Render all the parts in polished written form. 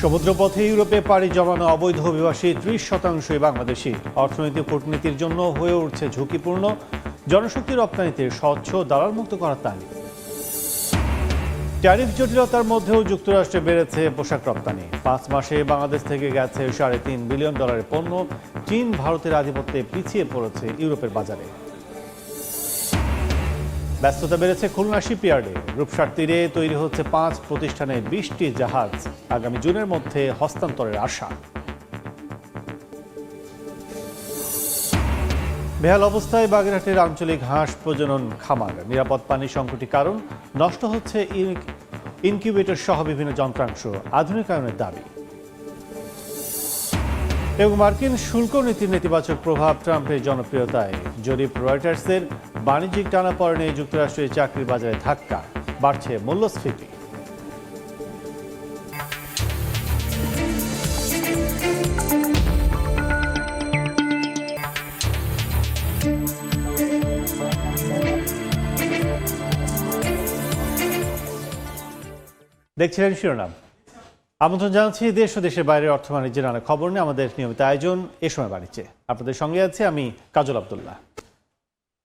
সমুদ্রপথে ইউরোপে পাড়ি জমানো অবৈধ অভিবাসী 30% বাংলাদেশি। অর্থনৈতিক কূটনীতির জন্য হয়ে উঠছে ঝুঁকিপূর্ণ। জনশক্তি রপ্তানিতে স্বচ্ছ দালাল মুক্ত করার তাগিদ। ট্যারিফ জটিলতার মধ্যেও যুক্তরাষ্ট্রে বেড়েছে পোশাক রপ্তানি। 5 মাসে বাংলাদেশ থেকে গেছে $3.5 বিলিয়ন পণ্য। চীন ভারতের আধিপত্যে পিছিয়ে পড়েছে ইউরোপের বাজারে। ব্যস্ততা বেড়েছে খুলনা শিপইয়ার্ডে। রূপসার তীরে তৈরি হচ্ছে 5 প্রতিষ্ঠানের 20টি জাহাজ। আগামী জুনের মধ্যে হস্তান্তরের আশা। বেহাল অবস্থায় বাগেরহাটের আঞ্চলিক হাঁস প্রজনন খামার। নিরাপদ পানির সংকটই কারণ। নষ্ট হচ্ছে ইনকিউবেটর সহ বিভিন্ন যন্ত্রাংশ। আধুনিকায়নের দাবি। এবং মার্কিন শুল্ক নীতির নেতিবাচক প্রভাব ট্রাম্পের জনপ্রিয়তায়। জরিপ রয়টার্সের বাণিজ্যিক টানাপড়েনে যুক্তরাষ্ট্রের চাকরির বাজারে ধাক্কা। বাড়ছে মূল্যস্ফীতি। দেখছিলেন শিরোনাম। আমন্ত্রণ জানাচ্ছি দেশ ও দেশের বাইরের অর্থ বাণিজ্যের নানা খবর নিয়ে আমাদের নিয়মিত আয়োজন এ সময় বাণিজ্যে। আপনাদের সঙ্গে আছে আমি কাজল আব্দুল্লাহ।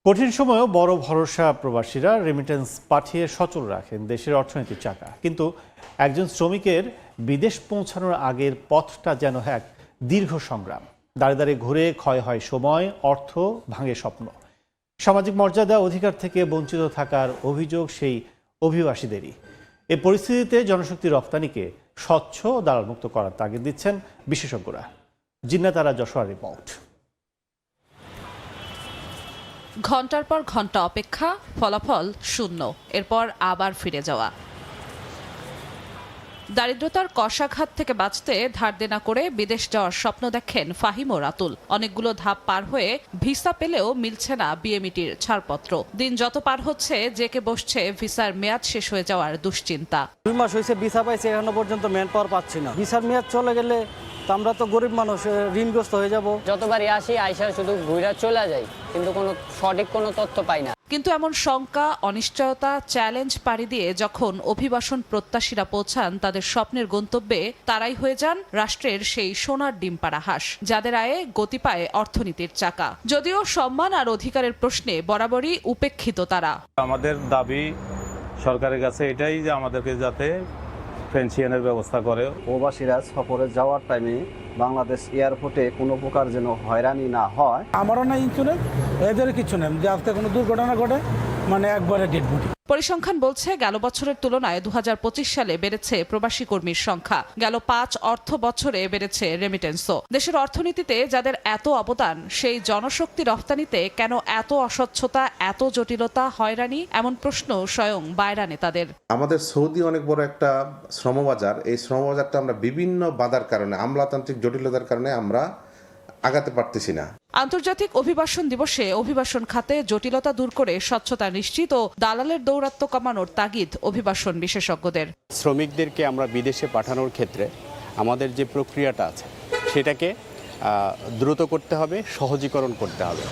কঠিন সময়েও বড় ভরসা প্রবাসীরা রেমিটেন্স পাঠিয়ে সচল রাখেন দেশের অর্থনীতির চাকা। কিন্তু একজন শ্রমিকের বিদেশ পৌঁছানোর আগের পথটা যেন এক দীর্ঘ সংগ্রাম। দাঁড়িয়ে দাঁড়িয়ে ঘুরে ক্ষয় হয় সময়, অর্থ, ভাঙে স্বপ্ন। সামাজিক মর্যাদা, অধিকার থেকে বঞ্চিত থাকার অভিযোগ সেই অভিবাসীদেরই। এ পরিস্থিতিতে জনশক্তি রপ্তানিকে স্বচ্ছ ও দালালমুক্ত করার তাগিদ দিচ্ছেন বিশেষজ্ঞরা। জিন্নাতারা যশোয়ার রিপোর্ট। ঘন্টার পর ঘন্টা অপেক্ষা, ফলাফল শূন্য। এরপর আবার ফিরে যাওয়া। দারিদ্রতার কষাঘাত থেকে বাঁচতে ধার দেনা করে বিদেশ যাওয়ার স্বপ্ন দেখেন ফাহিম ও রাতুল। অনেকগুলো ধাপ পার হয়ে ভিসা পেলেও মিলছে না বিএমইটির ছাড়পত্র। দিন যত পার হচ্ছে জেকে বসছে ভিসার মেয়াদ শেষ হয়ে যাওয়ার দুশ্চিন্তা। 2 মাস হয়েছে ভিসা পাইছে, এখনো পর্যন্ত ম্যান পাওয়ার পাচ্ছি না। ভিসার মেয়াদ চলে গেলে তো আমরা তো গরিব মানুষ, ঋণগ্রস্ত হয়ে যাব। যতবারই আসি আইসা শুধু ঘুরে চলে যাই, কিন্তু কোনো সঠিক কোনো তথ্য পাই না। কিন্তু এমন শঙ্কা, অনিশ্চয়তা, চ্যালেঞ্জ পাড়ি দিয়ে যখন অভিবাসন প্রত্যাশীরা পৌঁছান তাদের স্বপ্নের গন্তব্যে, তারাই হয়ে যান রাষ্ট্রের সেই সোনার ডিম পাড়া হাঁস, যাদের আয়ে গতি পায় অর্থনীতির চাকা। যদিও সম্মান আর অধিকারের প্রশ্নে বরাবরই উপেক্ষিত তারা। আমাদের দাবি সরকারের কাছে এটাই যে আমাদেরকে যাতে পেনশনের ব্যবস্থা করে। প্রবাসীরা সফরে যাওয়ার টাইমে বাংলাদেশ এয়ারপোর্টে কোনো প্রকার যেন হয়রানি না হয়। আমারও না ইন্স্যুরেন্স, এদের কিছু নেই যে আজকে কোনো দুর্ঘটনা ঘটে মানে একবারে ডেড বডি। পরিসংখ্যান বলছে গেল বছরের তুলনায় 2025 সালে বেড়েছে প্রবাসী কর্মীর সংখ্যা। গেল 5 অর্থ বছরে বেড়েছে রেমিটেন্সও। দেশের অর্থনীতিতে যাদের এত অবদান, সেই জনশক্তি রপ্তানিতে কেন এত অস্বচ্ছতা, এত জটিলতা, হয়রানি? এমন প্রশ্ন স্বয়ং বায়রা নেতাদের। আমাদের সৌদি অনেক বড় একটা শ্রমবাজার। এই শ্রমবাজারটা আমরা বিভিন্ন বাধার কারণে, আমলাতান্ত্রিক জটিলতার কারণে আমরা আগাতে পারতেছি না। আন্তর্জাতিক অভিবাসন দিবসে অভিবাসন খাতে জটিলতা দূর করে স্বচ্ছতা নিশ্চিত ও দালালের দৌরাত্ম্য কমানোর তাগিদ অভিবাসন বিশেষজ্ঞদের। শ্রমিকদেরকে আমরা বিদেশে পাঠানোর ক্ষেত্রে আমাদের যে প্রক্রিয়াটা আছে সেটাকে দ্রুত করতে হবে, সহজীকরণ করতে হবে।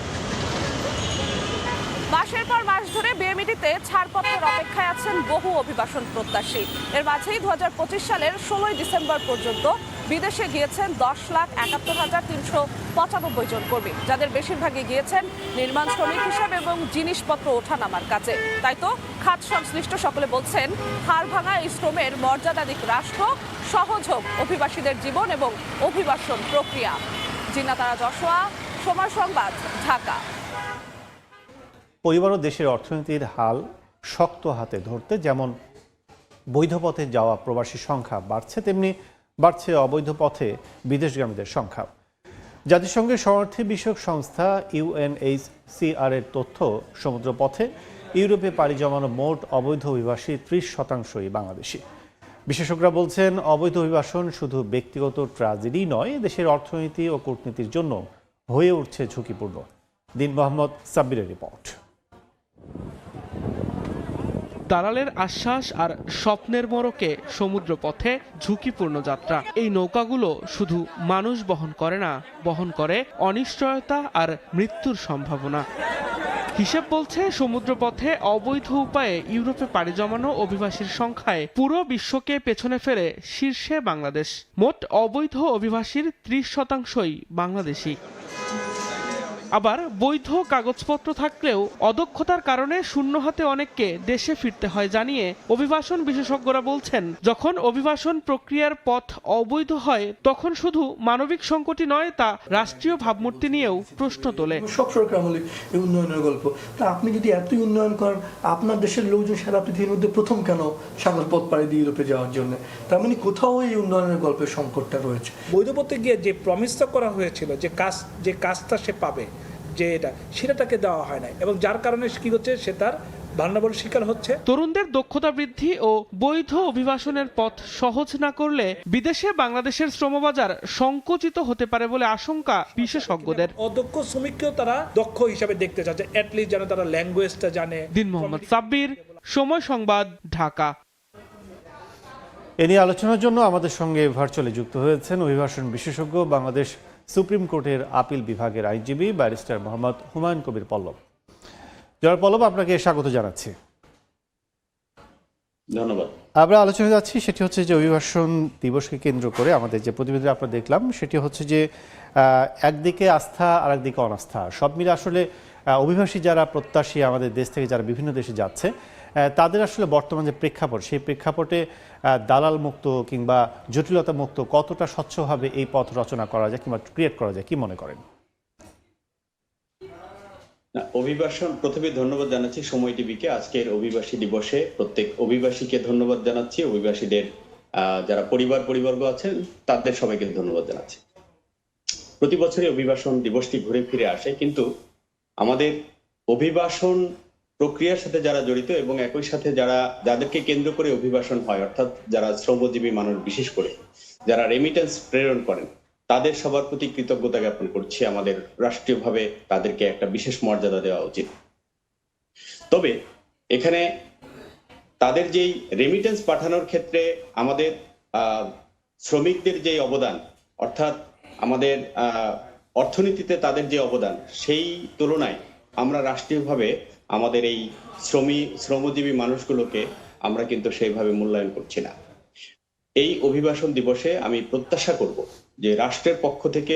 মাসের পর মাস ধরে বিএমইটিতে ছাড়পত্রের অপেক্ষায় আছেন বহু অভিবাসন প্রত্যাশী। এর মাঝেই 2025 সালের 16 ডিসেম্বর পর্যন্ত বিদেশে গিয়েছেন 10,71,395 জন কর্মী, যাদের বেশিরভাগই গিয়েছেন নির্মাণ শ্রমিক হিসাবে এবং জিনিসপত্র ওঠানামার কাজে। তাই তো খাত সংশ্লিষ্ট সকলে বলছেন, হাড় ভাঙা এই শ্রমের মর্যাদা দিক রাষ্ট্র, সহজ হোক অভিবাসীদের জীবন এবং অভিবাসন প্রক্রিয়া। জিন্নাতারা যশোয়া, সময় সংবাদ, ঢাকা। পরিবার ও দেশের অর্থনীতির হাল শক্ত হাতে ধরতে যেমন বৈধ পথে যাওয়া প্রবাসীর সংখ্যা বাড়ছে, তেমনি বাড়ছে অবৈধ পথে বিদেশগামীদের সংখ্যা। জাতিসংঘের শরণার্থী বিষয়ক সংস্থা UNHCR এর তথ্য, সমুদ্রপথে ইউরোপে পাড়ি জমানো মোট অবৈধ অভিবাসী 30% বাংলাদেশি। বিশেষজ্ঞরা বলছেন, অবৈধ অভিবাসন শুধু ব্যক্তিগত ট্র্যাজেডি নয়, দেশের অর্থনীতি ও কূটনীতির জন্য হয়ে উঠছে ঝুঁকিপূর্ণ। দিন মোহাম্মদ সাব্বিরের রিপোর্ট। দালালের আশ্বাস আর স্বপ্নের মোড়কে সমুদ্রপথে ঝুঁকিপূর্ণ যাত্রা। এই নৌকাগুলো শুধু মানুষ বহন করে না, বহন করে অনিশ্চয়তা আর মৃত্যুর সম্ভাবনা। হিসেব বলছে সমুদ্রপথে অবৈধ উপায়ে ইউরোপে পাড়ি জমানো অভিবাসীর সংখ্যায় পুরো বিশ্বকে পেছনে ফেলে শীর্ষে বাংলাদেশ। মোট অবৈধ অভিবাসীর 30%ই বাংলাদেশি। আবার বৈধ কাগজপত্র থাকলেও অদক্ষতার কারণে শূন্য হাতে অনেককে দেশে ফিরতে হয় জানিয়ে অভিবাসন বিশেষজ্ঞরা বলছেন, যখন অভিবাসন প্রক্রিয়ার পথ অবৈধ হয় তখন শুধু মানবিক সংকটই নয়, তা রাষ্ট্রীয় ভাবমূর্তি নিয়েও প্রশ্ন তোলে। সব সরকার আমলে এই উন্নয়নের গল্প, তা আপনি যদি এতই উন্নয়ন করেন, আপনার দেশের লোকজন সারা পৃথিবীর মধ্যে প্রথম কেন সাগর পথ পাড়ি দিয়ে ইউরোপে যাওয়ার জন্য? তার মানে কোথাও এই উন্নয়নের গল্পের সংকটটা রয়েছে। বৈধ পথে গিয়ে যে প্রমিসটা করা হয়েছিল যে কাজটা সে পাবে, যে সেটা তাকে দেওয়া হয় না, এবং যার কারণে কি হচ্ছে, সে তার ভালনারেবল শিকার হচ্ছে। তরুণদের দক্ষতা বৃদ্ধি ও বৈধ অভিবাসনের পথ সহজ না করলে বিদেশে বাংলাদেশের শ্রমবাজার সংকুচিত হতে পারে বলে আশঙ্কা বিশেষজ্ঞদের। অদক্ষ শ্রমিককেও তারা দক্ষ হিসাবে দেখতে চাচ্ছে, অ্যাটলিস্ট যেন তারা ল্যাঙ্গুয়েজটা জানে। দিন মোহাম্মদ সাব্বির, সময় সংবাদ, ঢাকা। এ নিয়ে আলোচনার জন্য আমাদের সঙ্গে ভার্চুয়ালি যুক্ত হয়েছেন অভিবাসন বিশেষজ্ঞ, বাংলাদেশ সুপ্রিম কোর্টের আপিল বিভাগের আইনজীবী ব্যারিস্টার মোহাম্মদ হুমায়ুন কবির পল্লব। জনাব পল্লব, আপনাকে স্বাগত জানাচ্ছি। ধন্যবাদ। আমরা আলোচনা যাচ্ছি সেটি হচ্ছে যে অভিবাসন দিবসকে কেন্দ্র করে আমাদের যে প্রতিবেদন আমরা দেখলাম সেটি হচ্ছে যে একদিকে আস্থা আর একদিকে অনাস্থা, সব মিলে আসলে অভিবাসী যারা প্রত্যাশী আমাদের দেশ থেকে যারা বিভিন্ন দেশে যাচ্ছে তাদের আসলে বর্তমান যে প্রেক্ষাপট, সেই প্রেক্ষাপটে দালাল মুক্ত কিংবা জটিলতা মুক্ত কতটা স্বচ্ছভাবে এই পথ রচনা করা যায় কিংবা ক্রিয়েট করা যায়, কি মনে করেন? অভিবাসন, প্রথমে ধন্যবাদ জানাচ্ছি সময় টিভিকে। আজকের অভিবাসী দিবসে প্রত্যেক অভিবাসীকে ধন্যবাদ জানাচ্ছি, অভিবাসীদের যারা পরিবর্গ আছেন তাদের সবাইকে ধন্যবাদ জানাচ্ছি। প্রতি বছরই অভিবাসন দিবসটি ঘুরে ফিরে আসে, কিন্তু আমাদের অভিবাসন প্রক্রিয়ার সাথে যারা জড়িত এবং একই সাথে যাদেরকে কেন্দ্র করে অভিবাসন হয়, অর্থাৎ যারা শ্রমজীবী মানুষ, বিশেষ করে যারা রেমিটেন্স প্রেরণ করেন, তাদের সবার প্রতি কৃতজ্ঞতা জ্ঞাপন করছি। আমাদের রাষ্ট্রীয়ভাবে তাদেরকে একটা বিশেষ মর্যাদা দেওয়া উচিত। তবে এখানে তাদের যেই রেমিটেন্স পাঠানোর ক্ষেত্রে আমাদের শ্রমিকদের যে অবদান, অর্থাৎ আমাদের অর্থনীতিতে তাদের যে অবদান, সেই তুলনায় আমরা রাষ্ট্রীয়ভাবে আমাদের এই শ্রমজীবী মানুষগুলোকে আমরা কিন্তু সেইভাবে মূল্যায়ন করছি না। এই অভিবাসন দিবসে আমি প্রত্যাশা করব যে রাষ্ট্রের পক্ষ থেকে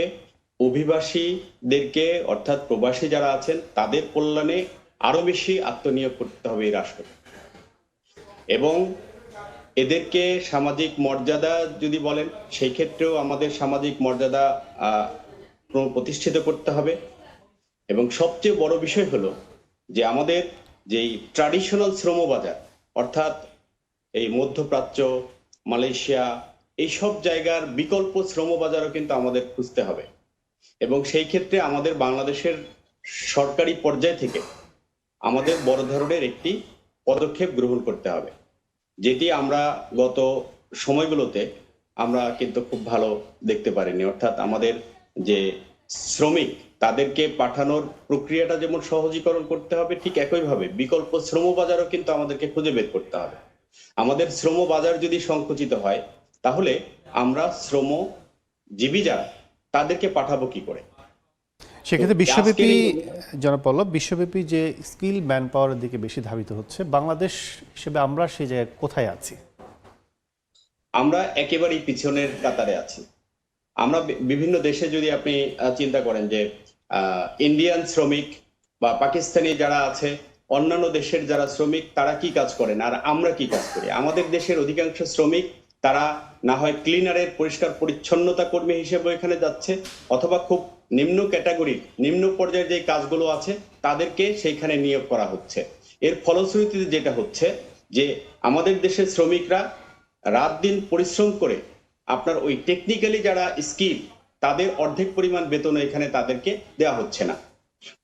অভিবাসীদেরকে, অর্থাৎ প্রবাসী যারা আছেন, তাদের কল্যাণে আরো বেশি আত্মনিয়োগ করতে হবে এই রাষ্ট্র, এবং এদেরকে সামাজিক মর্যাদা যদি বলেন, সেই ক্ষেত্রেও আমাদের সামাজিক মর্যাদা প্রতিষ্ঠিত করতে হবে। এবং সবচেয়ে বড় বিষয় হলো যে আমাদের যেই ট্র্যাডিশনাল শ্রমবাজার, অর্থাৎ এই মধ্যপ্রাচ্য, মালয়েশিয়া, এইসব জায়গার বিকল্প শ্রমবাজারও কিন্তু আমাদের খুঁজতে হবে, এবং সেই ক্ষেত্রে আমাদের বাংলাদেশের সরকারি পর্যায় থেকে আমাদের বড় ধরনের একটি পদক্ষেপ গ্রহণ করতে হবে, যেটি আমরা গত সময়গুলোতে আমরা কিন্তু খুব ভালো দেখতে পারিনি। অর্থাৎ আমাদের যে শ্রমিক, তাদেরকে পাঠানোর প্রক্রিয়াটা যেমন সহজীকরণ করতে হবে, ঠিক একইভাবে বিকল্প শ্রমবাজারও কিন্তু আমাদেরকে খুঁজে বের করতে হবে। আমাদের শ্রমবাজার যদি সংকুচিত হয়, তাহলে আমরা শ্রমজীবী যারা, তাদেরকে পাঠাবো কি করে? সেক্ষেত্রে বিশ্বব্যাপী, জনাব পল্লব, বিশ্বব্যাপী যে স্কিল ম্যান পাওয়ারের দিকে বেশি ধাবিত হচ্ছে, বাংলাদেশ হিসেবে আমরা সেই জায়গায় কোথায় আছি? আমরা একেবারেই পিছনের কাতারে আছি। আমরা বিভিন্ন দেশে যদি আপনি চিন্তা করেন যে ইন্ডিয়ান শ্রমিক বা পাকিস্তানি যারা আছে, অন্যান্য দেশের যারা শ্রমিক, তারা কি কাজ করেন আর আমরা কি কাজ করি। আমাদের দেশের অধিকাংশ শ্রমিক তারা না হয় ক্লিনারের পরিষ্কার পরিচ্ছন্নতা কর্মী হিসেবে এখানে যাচ্ছে, অথবা খুব নিম্ন ক্যাটাগরির, নিম্ন পর্যায়ের যে কাজগুলো আছে তাদেরকে সেইখানে নিয়োগ করা হচ্ছে। এর ফলশ্রুতিতে যেটা হচ্ছে যে আমাদের দেশের শ্রমিকরা রাত দিন পরিশ্রম করে আপনার ওই টেকনিক্যালি যারা স্কিল, তাদের অর্ধেক পরিমাণ বেতন এখানে তাদেরকে দেওয়া হচ্ছে না।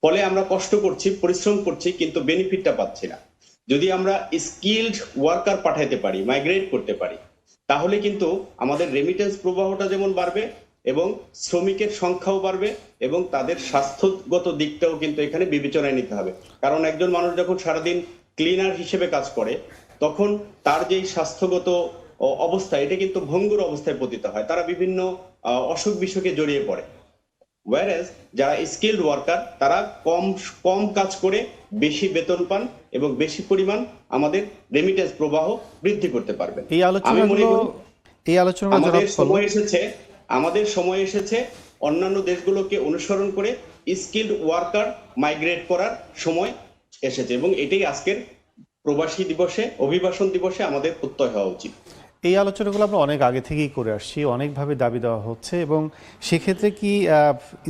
ফলে আমরা কষ্ট করছি, পরিশ্রম করছি, কিন্তু বেনিফিটটা পাচ্ছি না। যদি আমরা স্কিলড ওয়ার্কার পাঠাইতে পারি, মাইগ্রেট করতে পারি, তাহলে কিন্তু আমাদের রেমিটেন্স প্রবাহটা যেমন বাড়বে এবং শ্রমিকের সংখ্যাও বাড়বে, এবং তাদের স্বাস্থ্যগত দিকটাও কিন্তু এখানে বিবেচনায় নিতে হবে। কারণ একজন মানুষ যখন সারাদিন ক্লিনার হিসেবে কাজ করে, তখন তার যেই স্বাস্থ্যগত অবস্থা, এটা কিন্তু ভঙ্গুর অবস্থায় পতিত হয়, তারা বিভিন্ন অসুখ বিসুখে জড়িয়ে পড়ে। ওয়ারেজ যারা স্কিলড ওয়ার্কার তারা কম কাজ করে বেশি বেতন পান এবং বেশি পরিমাণ আমাদের রেমিটেন্স প্রবাহ বৃদ্ধি করতে পারবেন। এই আলোচনাগুলো আমাদের সময় এসেছে অন্যান্য দেশগুলোকে অনুসরণ করে স্কিলড ওয়ার্কার মাইগ্রেট করার সময় এসেছে এবং এটাই আজকের প্রবাসী দিবসে, অভিবাসন দিবসে আমাদের প্রত্যয় হওয়া উচিত। এই আলোচনাগুলো আমরা অনেক আগে থেকেই করে আসছি, অনেকভাবে দাবি দেওয়া হচ্ছে এবং সেক্ষেত্রে কি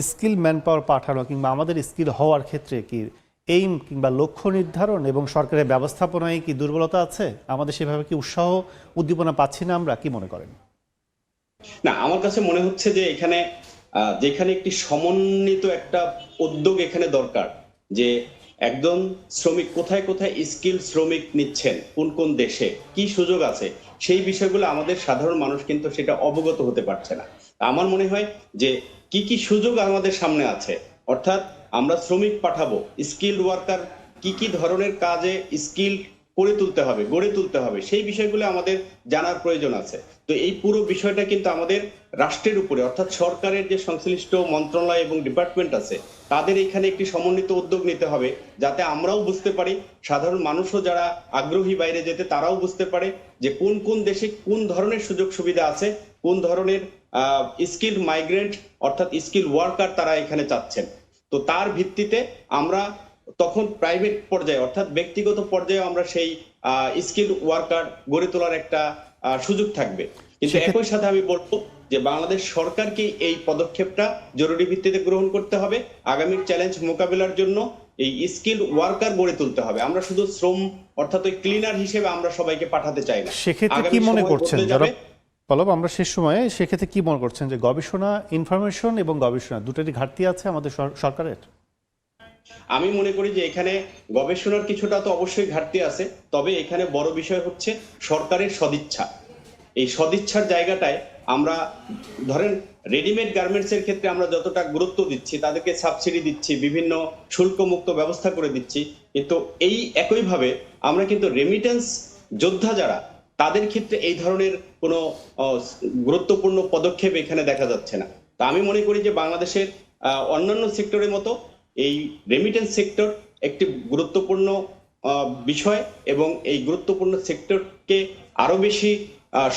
স্কিল ম্যান পাওয়ার পাঠানো কিংবা আমাদের স্কিল হওয়ার ক্ষেত্রে কি এইম কিংবা লক্ষ্য নির্ধারণ এবং সরকারের ব্যবস্থাপনায় কি দুর্বলতা আছে? আমাদের সেভাবে কি উৎসাহ উদ্দীপনা পাচ্ছি না আমরা, কি মনে করেন? না, আমার কাছে মনে হচ্ছে যে যেখানে একটি সমন্বিত একটা উদ্যোগ এখানে দরকার, যে একজন শ্রমিক কোথায় কোথায় স্কিল শ্রমিক নিচ্ছেন, কোন কোন দেশে কি সুযোগ আছে, সেই বিষয়গুলো আমাদের সাধারণ মানুষ কিন্তু সেটা অবগত হতে পারছে না। আমার মনে হয় যে কি কি সুযোগ আমাদের সামনে আছে, অর্থাৎ আমরা শ্রমিক পাঠাবো, স্কিলড ওয়ার্কার কি কি ধরনের কাজে স্কিল গড়ে তুলতে হবে সেই বিষয়গুলো আমাদের জানার প্রয়োজন আছে। তো এই পুরো বিষয়টা কিন্তু আমাদের রাষ্ট্রের উপরে, অর্থাৎ সরকারের যে সংশ্লিষ্ট মন্ত্রণালয় এবং ডিপার্টমেন্ট আছে তাদের এখানে একটি সমন্বিত উদ্যোগ নিতে হবে, যাতে আমরাও বুঝতে পারি, সাধারণ মানুষও যারা আগ্রহী বাইরে যেতে তারাও বুঝতে পারে যে কোন কোন দেশে কোন ধরনের সুযোগ সুবিধা আছে, কোন ধরনের স্কিল মাইগ্রেন্ট অর্থাৎ স্কিল ওয়ার্কার তারা এখানে চাচ্ছেন। তো তার ভিত্তিতে আমরা তখন প্রাইভেট পর্যায়ে অর্থাৎ ব্যক্তিগত পর্যায়ে আমরা সেই স্কিল ওয়ার্কার গড়ে তোলার একটা সুযোগ থাকবে। কিন্তু একই সাথে আমি বলবো যে বাংলাদেশ সরকারকে এই পদক্ষেপটা জরুরি ভিত্তিতে গ্রহণ করতে হবে। আগামীর চ্যালেঞ্জ মোকাবিলার জন্য এই স্কিল ওয়ার্কার গড়ে তুলতে হবে। আমরা শুধু শ্রম অর্থাৎ ওই ক্লিনার হিসেবে আমরা সবাইকে পাঠাতে চাই না। সেক্ষেত্রে কি মনে করছেন পলব, আমরা শেষ সময়ে সেক্ষেত্রে কি মনে করছেন যে গবেষণা, ইনফরমেশন এবং গবেষণা দুটোরই ঘাটতি আছে আমাদের সরকারের? আমি মনে করি যে এখানে গবেষণার কিছুটা তো অবশ্যই ঘাটতি আছে, তবে এখানে বড় বিষয় হচ্ছে সরকারের সদিচ্ছা। এই সদিচ্ছার জায়গাটায় আমরা ধরেন রেডিমেড গার্মেন্টস এর ক্ষেত্রে আমরা যতটা গুরুত্ব দিচ্ছি, তাদেরকে সাবসিডি দিচ্ছি, বিভিন্ন শুল্ক মুক্ত ব্যবস্থা করে দিচ্ছি, কিন্তু এই একইভাবে আমরা কিন্তু রেমিটেন্স যোদ্ধা যারা তাদের ক্ষেত্রে এই ধরনের কোনো গুরুত্বপূর্ণ পদক্ষেপ এখানে দেখা যাচ্ছে না। তা আমি মনে করি যে বাংলাদেশের অন্যান্য সেক্টরের মতো এই রেমিটেন্স সেক্টর একটি গুরুত্বপূর্ণ বিষয় এবং এই গুরুত্বপূর্ণ সেক্টরকে আরো বেশি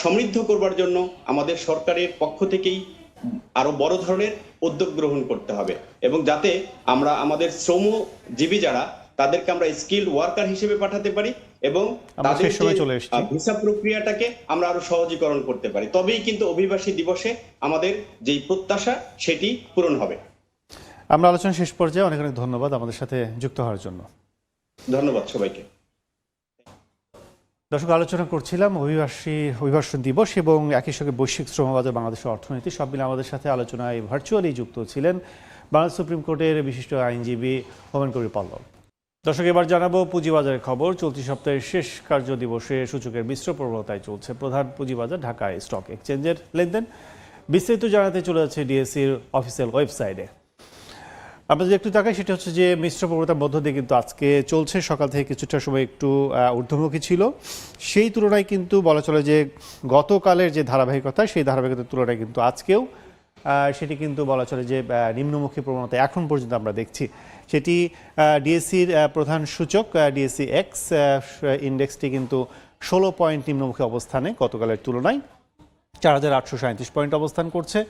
সমৃদ্ধ করবার জন্য আমাদের সরকারের পক্ষ থেকেই আরো বড় ধরনের উদ্যোগ গ্রহণ করতে হবে এবং যাতে আমরা আমাদের শ্রমজীবী যারা তাদেরকে আমরা স্কিল ওয়ার্কার হিসেবে পাঠাতে পারি এবং তাদের ভিসা প্রক্রিয়াটাকে আমরা আরো সহজীকরণ করতে পারি। তবেই কিন্তু অভিবাসী দিবসে আমাদের যেই প্রত্যাশা সেটি পূরণ হবে। আমরা আলোচনা শেষ পর্যায়ে অনেক অনেক ধন্যবাদ আমাদের সাথে যুক্ত হওয়ার জন্য। ধন্যবাদ সবাইকে। দর্শক, আলোচনা করছিলাম অভিবাসন দিবস এবং একই সঙ্গে বৈশ্বিক শ্রমবাজার বাংলাদেশের অর্থনীতি, সব মিলে আমাদের সাথে আলোচনায় ভার্চুয়ালি যুক্ত ছিলেন বাংলাদেশ সুপ্রিম কোর্টের বিশিষ্ট আইনজীবী হোমেন কবির পল্লব। দর্শক, এবার জানাবো পুঁজিবাজারের খবর। চলতি সপ্তাহের শেষ কার্য দিবসে সূচকের মিশ্র প্রবণতায় চলছে প্রধান পুঁজিবাজার ঢাকা স্টক এক্সচেঞ্জের লেনদেন। বিস্তারিত জানাতে চলে যাচ্ছে ডিএসসির অফিসিয়াল ওয়েবসাইটে। আমরা যে একটু তাকাই সেটা হচ্ছে যে মিশ্র প্রবণতার মধ্য দিয়ে কিন্তু আজকে চলছে। সকাল থেকে কিছুটা সময় একটু ঊর্ধ্বমুখী ছিল, সেই তুলনায় কিন্তু বলা চলে যে গতকালের যে ধারাবাহিকতা সেই ধারাবাহিকতার তুলনায় কিন্তু আজকেও সেটি কিন্তু বলা চলে যে নিম্নমুখী প্রবণতা এখন পর্যন্ত আমরা দেখছি। সেটি ডিএসসির প্রধান সূচক ডিএসসি এক্স ইন্ডেক্সটি কিন্তু 16 পয়েন্ট নিম্নমুখী অবস্থানে গতকালের তুলনায় 4837 পয়েন্ট অবস্থান করছে।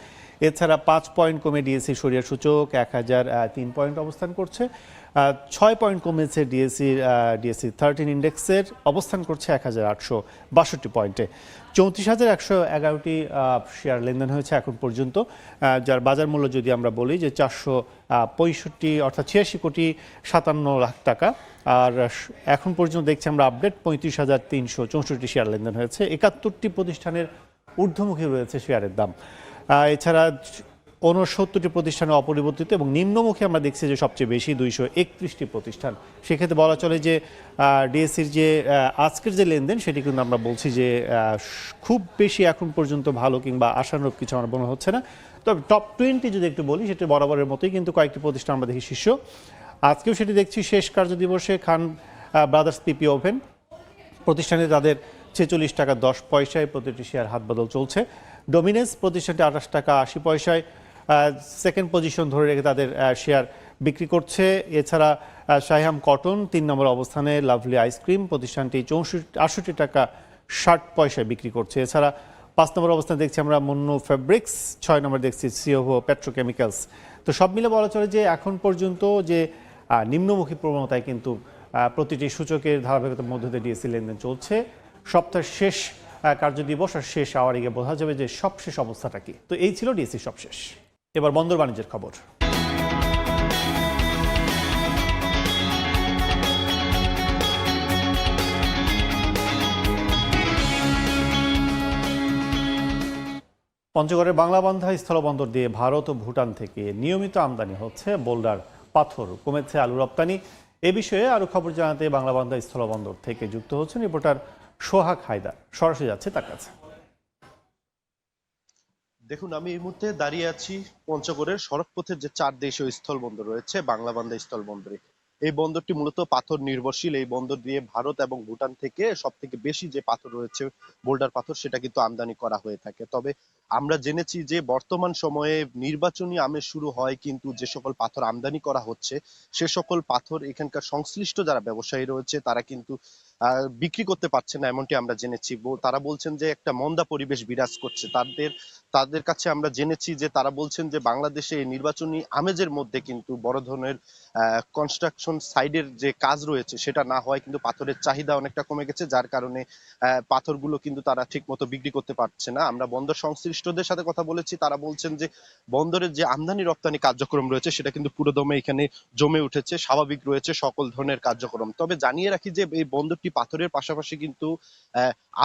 এছাড়া 5 পয়েন্ট কমে ডিএসসি সরিয়া সূচক 1003 পয়েন্ট অবস্থান করছে। 6 পয়েন্ট কমেছে ডিএসসি 13 ইন্ডেক্সের, অবস্থান করছে 1862 পয়েন্টে। 34,111টি শেয়ার লেনদেন হয়েছে এখন পর্যন্ত, যার বাজার মূল্য যদি আমরা বলি যে 465 অর্থাৎ 86 কোটি 57 লাখ টাকা। আর এখন পর্যন্ত দেখছি আমরা আপডেট 35,364 শেয়ার লেনদেন হয়েছে। 71টি প্রতিষ্ঠানের ঊর্ধ্বমুখী রয়েছে শেয়ারের দাম। এছাড়া 69টি প্রতিষ্ঠানে অপরিবর্তিত এবং নিম্নমুখী আমরা দেখছি যে সবচেয়ে বেশি 231টি প্রতিষ্ঠান। সেক্ষেত্রে বলা চলে যে ডিএসসির যে আজকের যে লেনদেন সেটি কিন্তু আমরা বলছি যে খুব বেশি এখন পর্যন্ত ভালো কিংবা আশানুরূপ কিছু আমার মনে হচ্ছে না। তবে টপ 20 যদি একটু বলি সেটি বরাবরের মতোই কিন্তু কয়েকটি প্রতিষ্ঠান আমরা দেখি শীর্ষ। আজকেও সেটি দেখছি শেষ কার্য দিবসে খান ব্রাদার্স পিপি ওভেন প্রতিষ্ঠানে তাদের 46 টাকা 10 পয়সায় প্রতিটি শেয়ার হাত বদল চলছে। ডোমিনেন্স প্রতিষ্ঠানটি 28 টাকা 80 পয়সায়, সেকেন্ড পজিশন ধরে রেখে তাদের শেয়ার বিক্রি করছে। এছাড়া শাইহাম কটন 3 নম্বর অবস্থানে, লাভলি আইসক্রিম প্রতিষ্ঠানটি 68 টাকা 60 পয়সায় বিক্রি করছে। এছাড়া 5 নম্বর অবস্থানে দেখছি আমরা মুন্নু ফেব্রিক্স, 6 নম্বর দেখছি সিওভো পেট্রোকেমিক্যালস। তো সব মিলে বলা চলে যে এখন পর্যন্ত যে নিম্নমুখী প্রবণতায় কিন্তু প্রতিটি সূচকের ধারাবাহিকতার মধ্যে দিয়ে ডিএসসি লেনদেন চলছে। সপ্তাহের শেষ কার্যদিবস আর শেষ আওয়ার গিয়ে বোঝা যাবে যে সবশেষ অবস্থাটা কি। তো এই ছিল ডিএসসি সবশেষ। এবার বন্দর বাণিজ্যের খবর। পঞ্চগড়ের বাংলাবান্ধা স্থলবন্দর দিয়ে ভারত ও ভুটান থেকে নিয়মিত আমদানি হচ্ছে বোল্ডার পাথর, কমেছে আলু রপ্তানি। এ বিষয়ে আরো খবর জানাতে বাংলাবান্ধা স্থলবন্দর থেকে যুক্ত হচ্ছেন রিপোর্টার সোহাগ হায়দার, সরাসরি যাচ্ছে তার কাছে। দেখুন, আমি এই মুহূর্তে দাঁড়িয়ে আছি পঞ্চগড়ের সড়কপথের যে 4 দেশীয় স্থলবন্দর রয়েছে বাংলাবান্ধা স্থলবন্দরে। এই বন্দরটি মূলত পাথর নির্ভরশীল। এই বন্দর দিয়ে ভারত এবং ভুটান থেকে সব থেকে বেশি যে পাথর রয়েছে বোল্ডার পাথর, সেটা কিন্তু আমদানি করা হয়ে থাকে। তবে আমরা জেনেছি যে বর্তমান সময়ে নির্বাচনী আমেজ শুরু হয়, কিন্তু যে সকল পাথর আমদানি করা হচ্ছে সে সকল পাথর এখানকার সংশ্লিষ্ট যারা ব্যবসায়ী রয়েছে তারা কিন্তু বিক্রি করতে পারছে না, এমনটি আমরা জেনেছি। তারা বলছেন যে একটা মন্দা পরিবেশ বিরাজ করছে তাদের কাছে। আমরা জেনেছি যে তারা বলছেন যে বাংলাদেশে এই নির্বাচনী আমেজের মধ্যে কিন্তু বড় ধরনের কনস্ট্রাকশন সাইডের যে কাজ রয়েছে সেটা না হয় কিন্তু পাথরের চাহিদা অনেকটা কমে গেছে, যার কারণে পাথরগুলো কিন্তু তারা ঠিক মতো বিক্রি করতে পারছে না। আমরা বন্দর সংশ্লিষ্টদের সাথে কথা বলেছি, তারা বলছেন যে বন্দরের যে আমদানি রপ্তানি কার্যক্রম রয়েছে সেটা কিন্তু পুরোদমে এখানে জমে উঠেছে, স্বাভাবিক রয়েছে সকল ধরনের কার্যক্রম। তবে জানিয়ে রাখি যে এই বন্দরটি পাথরের পাশাপাশি কিন্তু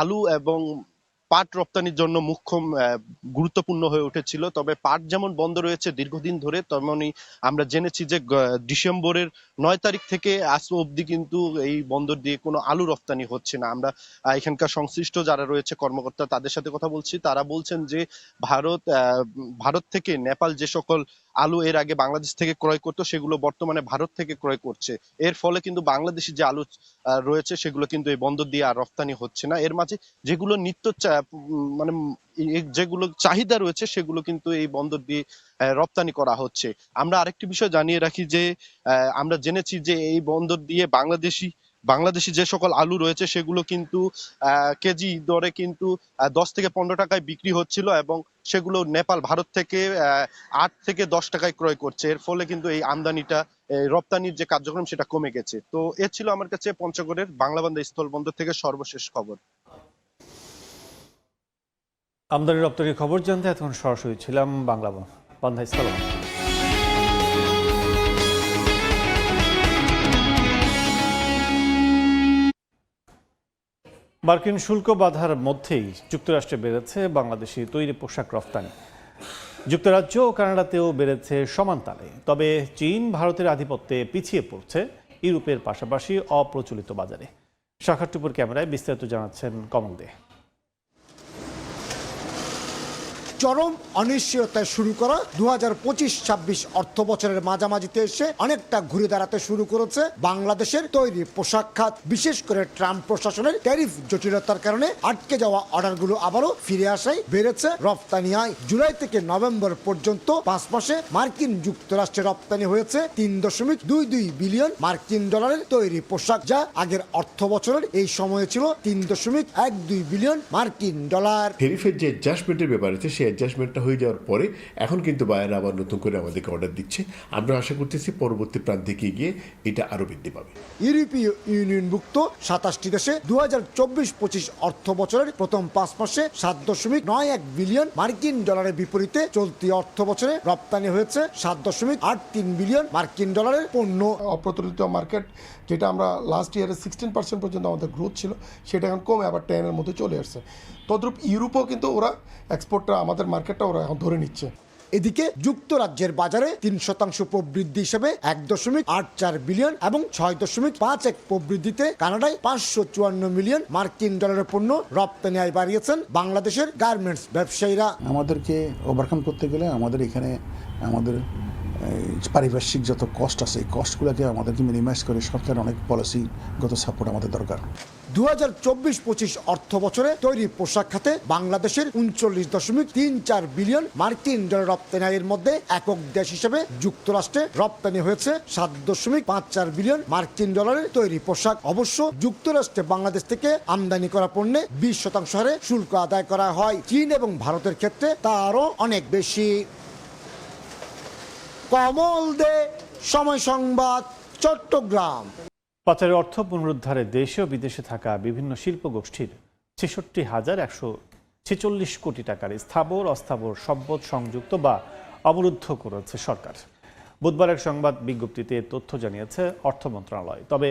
আলু এবং পাট রপ্তানির জন্য মুখ্য গুরুত্বপূর্ণ হয়ে উঠেছিল। তবে পাট যেমন বন্ধ রয়েছে দীর্ঘদিন ধরে, তেমনই আমরা জেনেছি যে ডিসেম্বরের 9 তারিখ থেকে আজ অবধি কিন্তু এই বন্দর দিয়ে কোনো আলু রপ্তানি হচ্ছে না। আমরা এখানকার সংশ্লিষ্ট যারা রয়েছে কর্মকর্তা তাদের সাথে কথা বলছি, তারা বলছেন যে ভারত থেকে নেপাল যে সকল আলু এর আগে বাংলাদেশ থেকে ক্রয় করতো সেগুলো বর্তমানে ভারত থেকে ক্রয় করছে। এর ফলে কিন্তু বাংলাদেশি যে আলু রয়েছে সেগুলো কিন্তু এই বন্দর দিয়ে আর রপ্তানি হচ্ছে না। এর মাঝে যেগুলো মানে যেগুলো চাহিদা রয়েছে সেগুলো কিন্তু এই বন্দর দিয়ে রপ্তানি করা হচ্ছে। আমরা আরেকটি বিষয় জানিয়ে রাখি যে আমরা জেনেছি যে এই বন্দর দিয়ে বাংলাদেশি যে সকল আলু রয়েছে সেগুলো কিন্তু কেজি দরে কিন্তু 10 থেকে 15 টাকায় বিক্রি হচ্ছিল এবং সেগুলো নেপাল ভারত থেকে 8 থেকে 10 টাকায় ক্রয় করছে। এর ফলে কিন্তু এই আমদানিটা রপ্তানির যে কার্যক্রম সেটা কমে গেছে। তো এ ছিল আমার কাছে পঞ্চগড়ের বাংলাবান্ধা স্থলবন্দর থেকে সর্বশেষ খবর। আমদানি রপ্তানির খবর জানতে এতক্ষণ সরাসরি ছিলাম বাংলাবান্ধা স্থলবন্দর। মার্কিন শুল্ক বাধার মধ্যেই যুক্তরাষ্ট্রে বেড়েছে বাংলাদেশি তৈরি পোশাক রফতানি। যুক্তরাজ্য ও কানাডাতেও বেড়েছে সমান তালে। তবে চীন ভারতের আধিপত্যে পিছিয়ে পড়ছে ইউরোপের পাশাপাশি অপ্রচলিত বাজারে। শাখার টুপুর ক্যামেরায় বিস্তারিত জানাচ্ছেন কমল দে। চরম অনিশ্চয়তায় শুরু করা 2025-26 অর্থ বছরের মাঝামাঝিতে এসে অনেকটা ঘুরে দাঁড়াতে শুরু করেছে বাংলাদেশের তৈরি পোশাক খাত। বিশেষ করে ট্রাম্প প্রশাসনের ট্যারিফ জটিলতার কারণে আটকে যাওয়া অর্ডারগুলো আবারও ফিরে আসায় বেড়েছে রপ্তানি আয়। জুলাই থেকে নভেম্বর পর্যন্ত 5 মাসে মার্কিন যুক্তরাষ্ট্রে রপ্তানি হয়েছে 3.22 বিলিয়ন মার্কিন ডলারের তৈরি পোশাক, যা আগের অর্থ বছরের এই সময়ে ছিল 3.12 বিলিয়ন মার্কিন ডলার। ট্যারিফের যে অ্যাডজাস্টমেন্টের ব্যাপার আছে সেই অ্যাডজাস্টমেন্টটা হয়ে যাওয়ার পরে এখন কিন্তু বায়াররা আবার নতুন করে আমাদেরকে অর্ডার দিচ্ছে। আমরা আশা করতেছি পরবর্তী প্রান্তে গিয়ে এটা আরো বৃদ্ধি পাবে। ইউরোপীয় ইউনিয়নভুক্ত 27টি দেশে 2024-25 অর্থ বছরের প্রথম 5 মাসে 7.91 বিলিয়ন মার্কিন ডলারের বিপরীতে চলতি অর্থ বছরে রপ্তানি হয়েছে 7.83 বিলিয়ন মার্কিন ডলারের পণ্য। অপ্রচলিত মার্কেট যেটা আমরা লাস্ট ইয়ারে 16% পর্যন্ত আমাদের গ্রোথ ছিল সেটা এখন কমে আবার 10-এর মধ্যে চলে আসছে। তদ্রূপ ইউরোপও কিন্তু ওরা এক্সপোর্টটা আমাদের মার্কেটটা ওরা এখন ধরে নিচ্ছে। এদিকে যুক্তরাজ্যের বাজারে 3% প্রবৃদ্ধি হিসেবে 1.84 বিলিয়ন এবং 6.51 প্রবৃদ্ধিতে কানাডায় 554 মিলিয়ন মার্কিন ডলারের পণ্য রপ্তানি আয় বাড়িয়েছেন বাংলাদেশের গার্মেন্টস ব্যবসায়ীরা। আমাদেরকে ওভারকাম করতে গেলে আমাদের এখানে আমাদের পারিপার্শ্বিক যত কস্ট আছে এই কস্টগুলোকে আমাদেরকে মিনিমাইজ করে সরকারের অনেক পলিসিগত সাপোর্ট আমাদের দরকার। 2024-25 অর্থ বছরে তৈরি পোশাক খাতে বাংলাদেশের 39.34 বিলিয়ন মার্কিন ডলার রপ্তানি আয়ের মধ্যে একক দেশ হিসেবে যুক্তরাষ্ট্রে রপ্তানি হয়েছে 7.54 বিলিয়ন মার্কিন ডলারের তৈরি পোশাক। অবশ্য যুক্তরাষ্ট্রে বাংলাদেশ থেকে আমদানি করা পণ্যে 20% হারে শুল্ক আদায় করা হয়। চীন এবং ভারতের ক্ষেত্রে তা আরও অনেক বেশি। কমল দে, সময় সংবাদ, চট্টগ্রাম। পাচারের অর্থ পুনরুদ্ধারে দেশে ও বিদেশে থাকা বিভিন্ন শিল্প গোষ্ঠীর 66,146 কোটি টাকার স্থাবর অস্থাবর সম্পদ সংযুক্ত বা অবরুদ্ধ করেছে সরকার। বুধবার এক সংবাদ বিজ্ঞপ্তিতে তথ্য জানিয়েছে অর্থ মন্ত্রণালয়। তবে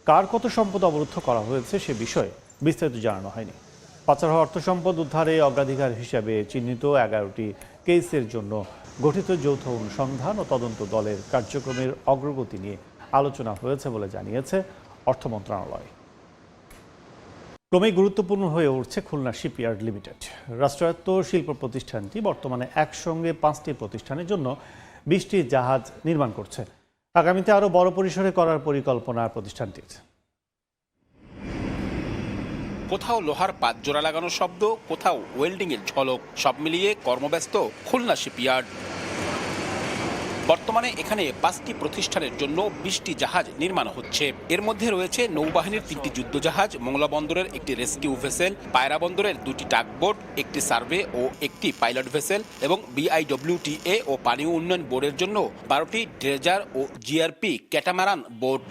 কার কত সম্পদ অবরুদ্ধ করা হয়েছে সে বিষয়ে বিস্তারিত জানানো হয়নি। পাচার হওয়া অর্থ সম্পদ উদ্ধারে অগ্রাধিকার হিসাবে চিহ্নিত 11টি কেসের জন্য গঠিত যৌথ অনুসন্ধান ও তদন্ত দলের কার্যক্রমের অগ্রগতি নিয়ে আলোচনা হয়েছে বলে জানিয়েছে অর্থ মন্ত্রণালয়। ক্রমেই গুরুত্বপূর্ণ হয়ে উঠছে খুলনা শিপইয়ার্ড লিমিটেড। রাষ্ট্রায়ত্ত শিল্প প্রতিষ্ঠানটি বর্তমানে একসঙ্গে 5টি প্রতিষ্ঠানের জন্য 20টি জাহাজ নির্মাণ করছে। আগামীতে আরও বড় পরিসরে করার পরিকল্পনা প্রতিষ্ঠানটির। কোথাও লোহার পাত জোড়া লাগানোর শব্দ, কোথাও ওয়েল্ডিং এর ঝলক, সব মিলিয়ে কর্মব্যস্ত খুলনা শিপইয়ার্ড। বর্তমানে এখানে 5টি প্রতিষ্ঠানের জন্য 20টি জাহাজ নির্মাণ হচ্ছে। এর মধ্যে রয়েছে নৌবাহিনীর 3টি যুদ্ধজাহাজ, মোংলা বন্দরের একটি রেস্কিউ ভেসেল, পায়রা বন্দরের 2টি টাগবোট, একটি সার্ভে ও একটি পাইলট ভেসেল এবং BIWTA ও পানি উন্নয়ন বোর্ডের জন্য 12টি ড্রেজার ও GRP ক্যাটামারান বোট।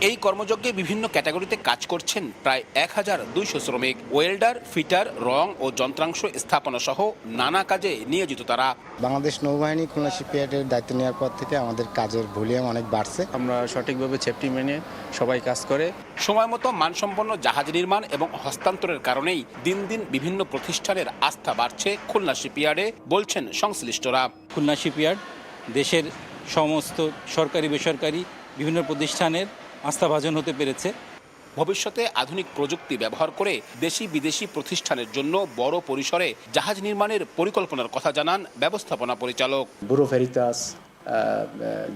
এই কর্মযজ্ঞে বিভিন্ন ক্যাটাগরিতে কাজ করছেন প্রায় 1200 শ্রমিক। ওয়েল্ডার, ফিটার, রং ও যন্ত্রাংশ স্থাপনা সহ নানা কাজে নিয়োজিত তারা। বাংলাদেশ নৌবাহিনী খুলনা শিপইয়ার্ডের দায়িত্ব নেওয়ার পর থেকে আমাদের কাজের ভলিউম অনেক বাড়ছে। আমরা সঠিকভাবে সেফটি মেনে সবাই কাজ করে। সময় মতো মানসম্পন্ন জাহাজ নির্মাণ এবং হস্তান্তরের কারণেই দিন দিন বিভিন্ন প্রতিষ্ঠানের আস্থা বাড়ছে খুলনা শিপইয়ার্ডে, বলছেন সংশ্লিষ্টরা। খুলনা শিপইয়ার্ড দেশের সমস্ত সরকারি বেসরকারি বিভিন্ন প্রতিষ্ঠানের আস্থাভাজন হতে পেরেছে। ভবিষ্যতে আধুনিক প্রযুক্তি ব্যবহার করে দেশি বিদেশি প্রতিষ্ঠানের জন্য বড় পরিসরে জাহাজ নির্মাণের পরিকল্পনার কথা জানান ব্যবস্থাপনা পরিচালক। ব্যুরো ভেরিতাস,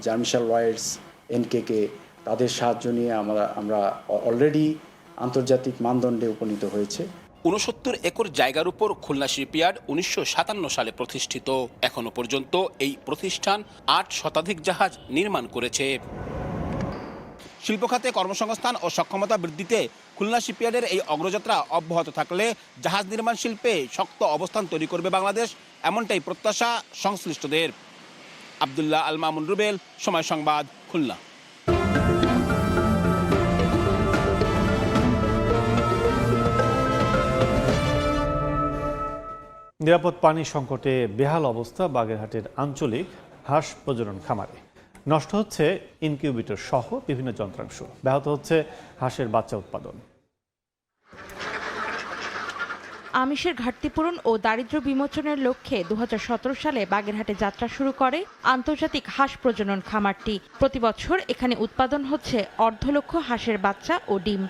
জার্মিশাল ওয়াইডস, NKK তাদের সাহায্য নিয়ে আমরা অলরেডি আন্তর্জাতিক মানদণ্ডে উপনীত হয়েছে। 69 একর জায়গার উপর খুলনা শিপইয়ার্ড 1957 সালে প্রতিষ্ঠিত। এখনো পর্যন্ত এই প্রতিষ্ঠান 8 শতাধিক জাহাজ নির্মাণ করেছে। শিল্প খাতে কর্মসংস্থান ও সক্ষমতা বৃদ্ধিতে খুলনা শিপইয়ার্ডের এই অগ্রযাত্রা অব্যাহত থাকলে জাহাজ নির্মাণ শিল্পে শক্ত অবস্থান তৈরি করবে বাংলাদেশ, এমনটাই প্রত্যাশা সংশ্লিষ্টদের। আব্দুল্লাহ আল মামুন রুবেল, সময় সংবাদ, খুলনা। নিরাপদ পানি সংকটে বেহাল অবস্থা বাগেরহাটের আঞ্চলিক হাঁস প্রজনন খামারে। নষ্ট হচ্ছে ইনকিউবেটর সহ বিভিন্ন যন্ত্রাংশ, ব্যাহত হচ্ছে হাঁসের বাচ্চা উৎপাদন। আমিষের ঘাটতি পূরণ ও দারিদ্র্য বিমোচনের লক্ষ্যে 2017 সালে বাগেরহাটে যাত্রা শুরু করে আন্তর্জাতিক হাঁস প্রজনন খামারটি। প্রতি বছর এখানে উৎপাদন হচ্ছে 1.5 লক্ষ হাঁসের বাচ্চা ও ডিম।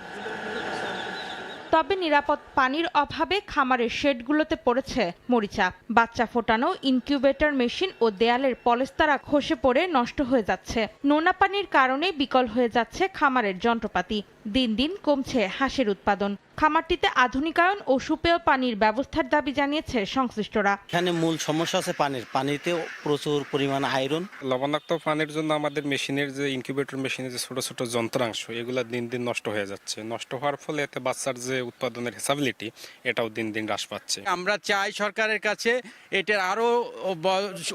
তবে নিরাপদ পানির অভাবে খামারের শেডগুলোতে পড়েছে মরিচা। বাচ্চা ফোটানো ইনকিউবেটর মেশিন ও দেয়ালের পলেস্তারা খসে পড়ে নষ্ট হয়ে যাচ্ছে। নোনা পানির কারণে বিকল হয়ে যাচ্ছে খামারের যন্ত্রপাতি। দিন দিন কমছে হাঁসের উৎপাদন। খামারটিতে আধুনিকায়ন ও সুপেয় পানির ব্যবস্থার দাবি জানিয়েছে সংশ্লিষ্টরা। এখানে মূল সমস্যা আছে পানিতে প্রচুর পরিমাণ আয়রন। লবণাক্ত পানির জন্য আমাদের মেশিনের যে ইনকিউবেটর মেশিনের যে ছোট ছোট যন্ত্রাংশ এগুলো দিন দিন নষ্ট হয়ে যাচ্ছে। নষ্ট হওয়ার ফলে এতে বাচ্চার যে উৎপাদনের হেসাবিলিটি এটাও দিন দিন হ্রাস পাচ্ছে। আমরা চাই সরকারের কাছে এটার আরো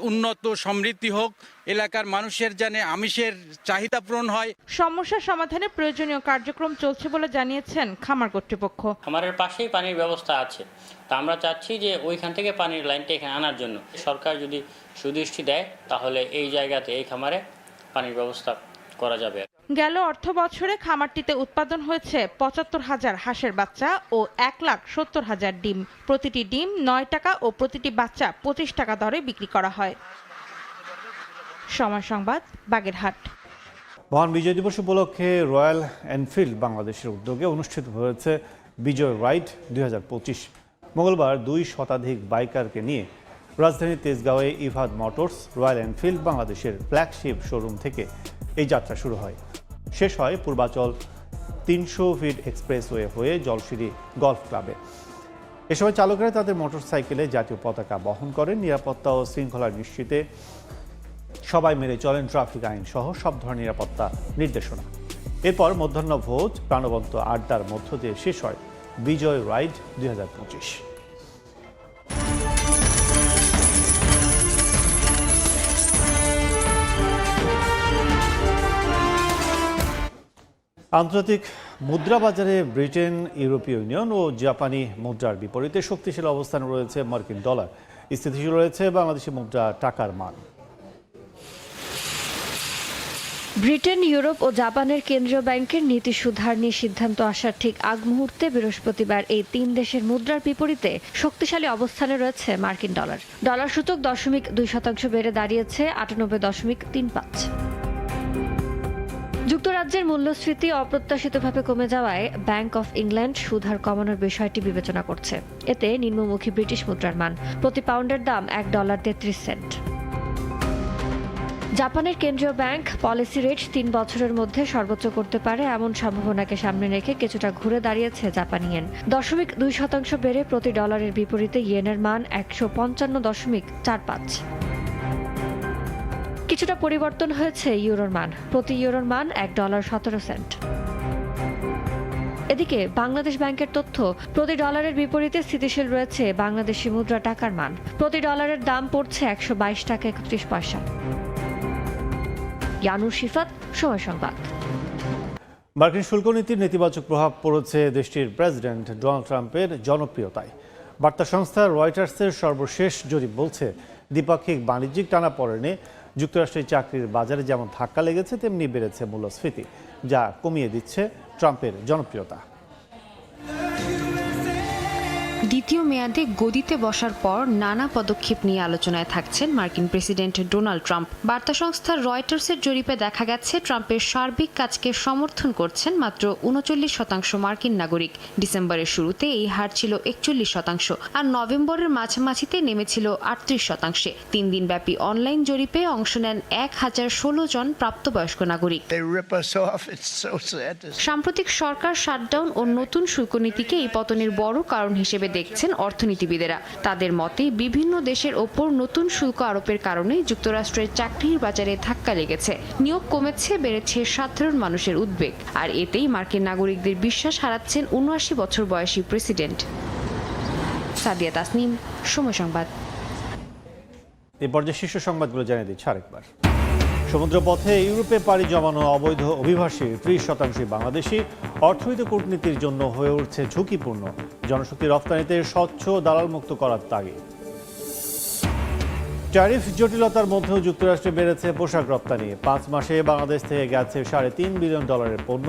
উন্নত সমৃদ্ধি হোক, এলাকার মানুষের জানে আমিষের চাহিদা পূরণ হয়। সমস্যা সমাধানে প্রয়োজনীয় কার্যক্রম চলছে বলে জানিয়েছেন খামার কর্তৃপক্ষ। খামারের পাশেই পানির ব্যবস্থা আছে, তা আমরা চাচ্ছি যে ওইখান থেকে পানির লাইনটা এখানে আনার জন্য সরকার যদি সুদৃষ্টি দেয় তাহলে এই জায়গাতে এই খামারে পানির ব্যবস্থা করা যাবে। গেল অর্থ বছরে খামারটিতে উৎপাদন হয়েছে 75,000 হাঁসের বাচ্চা ও 1,70,000 ডিম। প্রতিটি ডিম 9 টাকা ও প্রতিটি বাচ্চা 25 টাকা দরে বিক্রি করা হয়। সময় সংবাদ, বাগেরহাট। মহান বিজয় দিবস উপলক্ষে রয়্যাল এনফিল্ড বাংলাদেশের উদ্যোগে অনুষ্ঠিত হয়েছে বিজয় রাইড 2025। মঙ্গলবার 2 শতাধিক বাইকারকে নিয়ে রাজধানীর তেজগাঁওয়ে ইভাদ মোটরস রয়্যাল এনফিল্ড বাংলাদেশের ফ্ল্যাগশিপ শোরুম থেকে এই যাত্রা শুরু হয়। শেষ হয় পূর্বাচল 300 ফিট এক্সপ্রেসওয়ে হয়ে জলশিরি গলফ ক্লাবে। এ সময় চালকরা তাদের মোটরসাইকেলে জাতীয় পতাকা বহন করেন। নিরাপত্তা ও শৃঙ্খলা নিশ্চিতে সবাই মেনে চলেন ট্রাফিক আইন সহ সব ধরনের নিরাপত্তা নির্দেশনা। এরপর মধ্যাহ্নভোজ প্রাণবন্ত আড্ডার মধ্য দিয়ে শেষ হয় বিজয় রাইড 2025। আন্তর্জাতিক মুদ্রা বাজারে ব্রিটেন, ইউরোপীয় ইউনিয়ন ও জাপানি মুদ্রার বিপরীতে শক্তিশালী অবস্থানে রয়েছে মার্কিন ডলার। স্থিতিশীল রয়েছে বাংলাদেশি মুদ্রা টাকার মান। ব্রিটেন, ইউরোপ ও জাপানের কেন্দ্রীয় ব্যাংকের নীতি সুধার নিয়ে সিদ্ধান্ত আসার ঠিক আগ মুহূর্তে বৃহস্পতিবার এই তিন দেশের মুদ্রার বিপরীতে শক্তিশালী অবস্থানে রয়েছে মার্কিন ডলার। ডলার সূচক 0.2% বেড়ে দাঁড়িয়েছে 98.35। যুক্তরাজ্যের মূল্যস্ফীতি অপ্রত্যাশিতভাবে কমে যাওয়ায় ব্যাংক অফ ইংল্যান্ড সুদ হার কমানোর বিষয়টি বিবেচনা করছে। এতে নিম্নমুখী ব্রিটিশ মুদ্রার মান, প্রতি পাউন্ডের দাম $1.33। জাপানের কেন্দ্রীয় ব্যাংক পলিসি রেট 3 বছরের মধ্যে সর্বোচ্চ করতে পারে এমন সম্ভাবনাকে সামনে রেখে কিছুটা ঘুরে দাঁড়িয়েছে জাপানি ইয়েন। 0.2% বেড়ে প্রতি ডলারের বিপরীতে ইয়েনের মান 155.45। কিছুটা পরিবর্তন হয়েছে ইউরোর মান, প্রতি ইউরোর মান $1.17। এদিকে বাংলাদেশ ব্যাংকের তথ্য, প্রতি ডলারের বিপরীতে স্থিতিশীল রয়েছে বাংলাদেশি মুদ্রা টাকার মান। প্রতি ডলারের দাম পড়ছে 122 টাকা 31 পয়সা। ইয়ানুর শিফাত, সময় সংবাদ। মার্কিন শুল্ক নীতির নেতিবাচক প্রভাব পড়েছে দেশটির প্রেসিডেন্ট ডোনাল্ড ট্রাম্পের জনপ্রিয়তায়। বার্তা সংস্থা রয়টার্সের সর্বশেষ জরিপ বলছে, দ্বিপাক্ষিক বাণিজ্যিক টানাপোড়েনে যুক্তরাষ্ট্রের চাকরির বাজারে যেমন ধাক্কা লেগেছে, তেমনি বেড়েছে মূল্যস্ফীতি, যা কমিয়ে দিচ্ছে ট্রাম্পের জনপ্রিয়তা। দ্বিতীয় মেয়াদে গদিতে বসার পর নানা পদক্ষেপ নিয়ে আলোচনায় থাকছেন মার্কিন প্রেসিডেন্ট ডোনাল্ড ট্রাম্প। বার্তা সংস্থা রয়টার্সের জরিপে দেখা গেছে, ট্রাম্পের সার্বিক কাজকে সমর্থন করছেন মাত্র 39% মার্কিন নাগরিক। ডিসেম্বরের শুরুতে এই হার ছিল 41%, আর নভেম্বরের মাঝামাঝিতে নেমেছিল 38%। 3 দিনব্যাপী অনলাইন জরিপে অংশ নেন 1016 জন প্রাপ্তবয়স্ক নাগরিক। সাম্প্রতিক সরকার শাটডাউন ও নতুন শুল্ক নীতিকে এই পতনের বড় কারণ হিসেবে দেখছেন অর্থনীতিবিদেরা। তাদের মতে বিভিন্ন দেশের ওপর নতুন শুল্ক আরোপের কারণে যুক্তরাষ্ট্রের চাকরির বাজারে ধাক্কা লেগেছে, নিয়োগ কমেছে, বেড়েছে সাধারণ মানুষের উদ্বেগ, আর এতেই মার্কিন নাগরিকদের বিশ্বাস হারাচ্ছেন 79 বছর বয়সী প্রেসিডেন্ট। সাদিয়া তাসনিম, সময় সংবাদ। এই পর্যায়ে শীর্ষ সংবাদগুলো জানিয়ে দিচ্ছি আরেকবার। সমুদ্রপথে ইউরোপে পাড়ি জমানো অবৈধ অভিবাসী 30% বাংলাদেশি। অর্থনৈতিক কূটনীতির জন্য হয়ে উঠছে ঝুঁকিপূর্ণ। জনশক্তি রফতানিতে স্বচ্ছ দালাল মুক্ত করার তাগিদ। ট্যারিফ জটিলতার মধ্যেও যুক্তরাষ্ট্রে বেড়েছে পোশাক রপ্তানি। 5 মাসে বাংলাদেশ থেকে গেছে $3.5 বিলিয়ন পণ্য।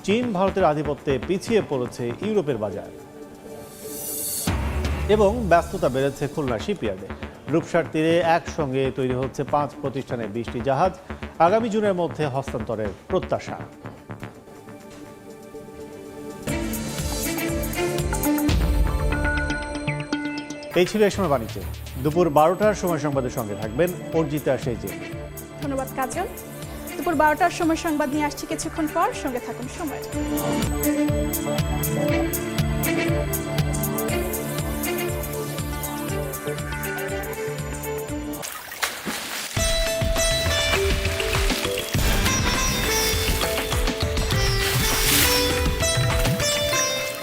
চীন ভারতের আধিপত্যে পিছিয়ে পড়েছে ইউরোপের বাজার। এবং ব্যস্ততা বেড়েছে খুলনা শিপইয়ার্ডে। রূপসার তীরে একসঙ্গে তৈরি হচ্ছে 5 প্রতিষ্ঠানের 20টি জাহাজ। আগামী জুনের মধ্যে হস্তান্তরের প্রত্যাশা। এই ছিল এই সময় বাণিজ্য। দুপুর 12টার সময় সংবাদের সঙ্গে থাকবেন অর্জিতা সেজি। ধন্যবাদ কাজল। দুপুর 12টার সময় সংবাদ নিয়ে আসছি কিছুক্ষণ পর, সঙ্গে থাকুন সময়।